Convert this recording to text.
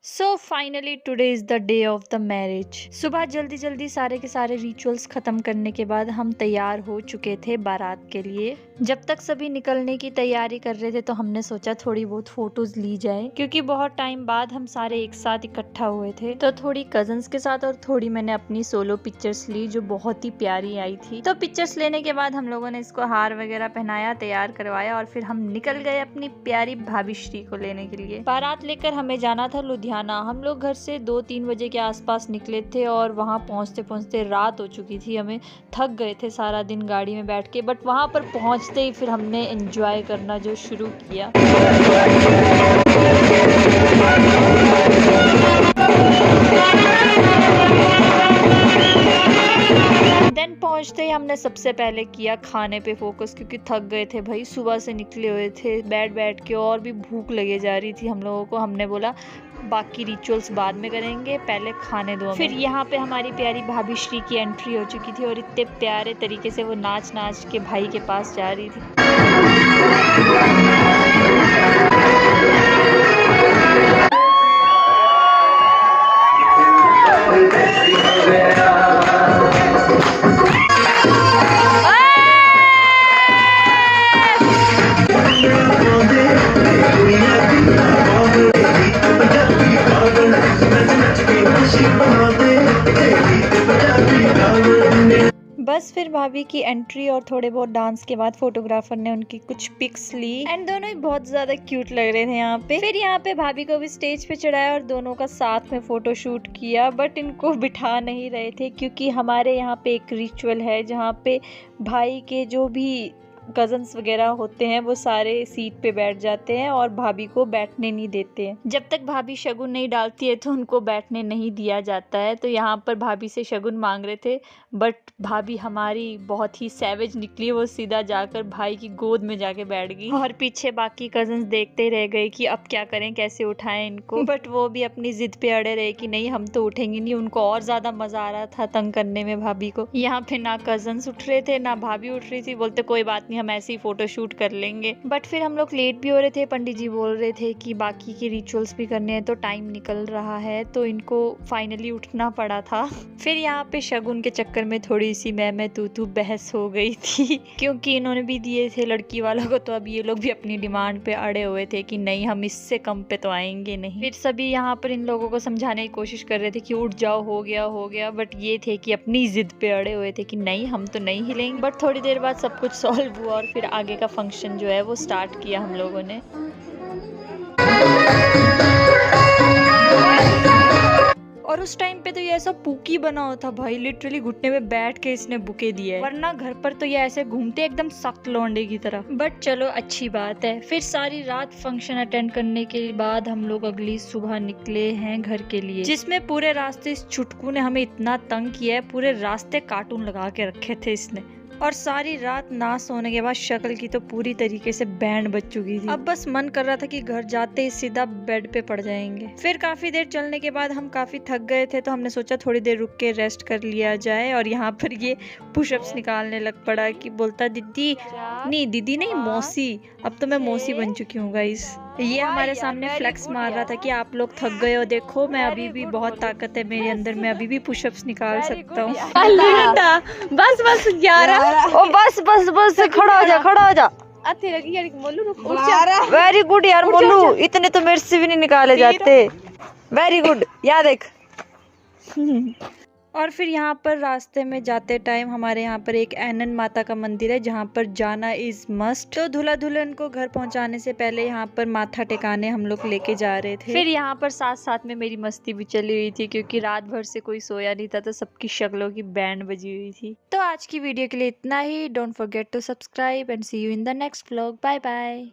So finally today is the day of the marriage. सुबह जल्दी जल्दी सारे के सारे रिचुअल्स खत्म करने के बाद हम तैयार हो चुके थे बारात के लिए। जब तक सभी निकलने की तैयारी कर रहे थे तो हमने सोचा थोड़ी बहुत फोटोज ली जाए, क्योंकि बहुत टाइम बाद हम सारे एक साथ इकट्ठा हुए थे। तो थोड़ी कजन्स के साथ और थोड़ी मैंने अपनी सोलो पिक्चर्स ली जो बहुत ही प्यारी आई थी। तो पिक्चर्स लेने के बाद हम लोगों ने इसको हार वगैरह पहनाया, तैयार करवाया और फिर हम निकल गए अपनी प्यारी भाभी श्री को लेने के लिए। बारात लेकर हमें जाना था लुधियाना। हम लोग घर से 2-3 बजे के आसपास निकले थे और वहाँ पहुँचते पहुँचते रात हो चुकी थी। हमें थक गए थे सारा दिन गाड़ी में बैठ के, बट वहाँ पर पहुँचते ही फिर हमने एंजॉय करना जो शुरू किया। देन पहुंचते ही हमने सबसे पहले किया खाने पे फोकस, क्योंकि थक गए थे भाई, सुबह से निकले हुए थे बैठ बैठ के और भी भूख लगे जा रही थी हम लोगों को। हमने बोला बाकी रिचुअल्स बाद में करेंगे, पहले खाने दो। फिर यहाँ पे हमारी प्यारी भाभी श्री की एंट्री हो चुकी थी और इतने प्यारे तरीके से वो नाच नाच के भाई के पास जा रही थी। बस फिर भाभी की एंट्री और थोड़े बहुत डांस के बाद फोटोग्राफर ने उनकी कुछ पिक्स ली एंड दोनों ही बहुत ज्यादा क्यूट लग रहे थे यहाँ पे। फिर यहाँ पे भाभी को भी स्टेज पे चढ़ाया और दोनों का साथ में फोटो शूट किया, बट इनको बिठा नहीं रहे थे क्योंकि हमारे यहाँ पे एक रिचुअल है जहाँ पे भाई के जो भी कजन्स वगैरह होते हैं वो सारे सीट पे बैठ जाते हैं और भाभी को बैठने नहीं देते हैं। जब तक भाभी शगुन नहीं डालती है तो उनको बैठने नहीं दिया जाता है। तो यहाँ पर भाभी से शगुन मांग रहे थे, बट भाभी हमारी बहुत ही सैवेज निकली। वो सीधा जाकर भाई की गोद में जाके बैठ गई और पीछे बाकी कजन्स देखते रह गए कि अब क्या करें, कैसे उठाएं इनको। बट वो भी अपनी जिद पे अड़े रहे कि नहीं हम तो उठेंगे नहीं। उनको और ज्यादा मजा आ रहा था तंग करने में भाभी को। यहाँ पे ना कजन्स उठ रहे थे ना भाभी उठ रही थी। बोलते कोई बात नहीं, हम ऐसे ही फोटो शूट कर लेंगे। बट फिर हम लोग लेट भी हो रहे थे। पंडित जी बोल रहे थे कि बाकी के रिचुअल्स भी करने हैं तो टाइम निकल रहा है, तो इनको फाइनली उठना पड़ा था। फिर यहाँ पे शगुन के चक्कर में थोड़ी सी मैं तू बहस हो गई थी क्योंकि इन्होंने भी दिए थे लड़की वालों को, तो अब ये लोग भी अपनी डिमांड पे अड़े हुए थे कि नहीं हम इससे कम पे तो आएंगे नहीं। फिर सभी यहाँ पर इन लोगों को समझाने की कोशिश कर रहे थे कि उठ जाओ, हो गया, बट ये थे कि अपनी जिद पे अड़े हुए थे कि नहीं हम तो नहीं हिलेंगे। बट थोड़ी देर बाद सब कुछ सॉल्व हुआ और फिर आगे का फंक्शन जो है वो स्टार्ट किया हम लोगों ने। और उस टाइम पे तो ये ऐसा पूकी बना हुआ था भाई, लिटरली घुटने पे बैठ के इसने बुके दिया है, वरना घर पर तो ये ऐसे घूमते एकदम सख्त लौंडे की तरह। बट चलो अच्छी बात है। फिर सारी रात फंक्शन अटेंड करने के बाद हम लोग अगली सुबह निकले हैं घर के लिए, जिसमें पूरे रास्ते इस चुटकू ने हमें इतना तंग किया है। पूरे रास्ते कार्टून लगा के रखे थे इसने, और सारी रात ना सोने के बाद शक्ल की तो पूरी तरीके से बैंड बज चुकी थी। अब बस मन कर रहा था कि घर जाते ही सीधा बेड पे पड़ जाएंगे। फिर काफी देर चलने के बाद हम काफी थक गए थे तो हमने सोचा थोड़ी देर रुक के रेस्ट कर लिया जाए। और यहाँ पर ये पुशअप्स निकालने लग पड़ा कि बोलता दीदी नहीं मौसी, अब तो मैं मौसी बन चुकी हूँ गाइस। ये हमारे सामने फ्लेक्स मार रहा था कि आप लोग थक गए हो, देखो मैं अभी भी बहुत ताकत है मेरे अंदर, मैं अभी भी पुशअप्स निकाल सकता हूँ। बस 11 ओ बस खड़ा हो जा। वेरी गुड यार मोलू, इतने तो मेरे से भी नहीं निकाले जाते। वेरी गुड, याद देख। और फिर यहाँ पर रास्ते में जाते टाइम हमारे यहाँ पर एक एनन माता का मंदिर है जहाँ पर जाना इज मस्ट। तो दूल्हा दुल्हन को घर पहुँचाने से पहले यहाँ पर माथा टेकाने हम लोग लेके जा रहे थे। फिर यहाँ पर साथ साथ में मेरी मस्ती भी चली हुई थी क्योंकि रात भर से कोई सोया नहीं था, तो सबकी शक्लों की बैंड बजी हुई थी। तो आज की वीडियो के लिए इतना ही। Don't forget to subscribe and see you in the next vlog. Bye bye.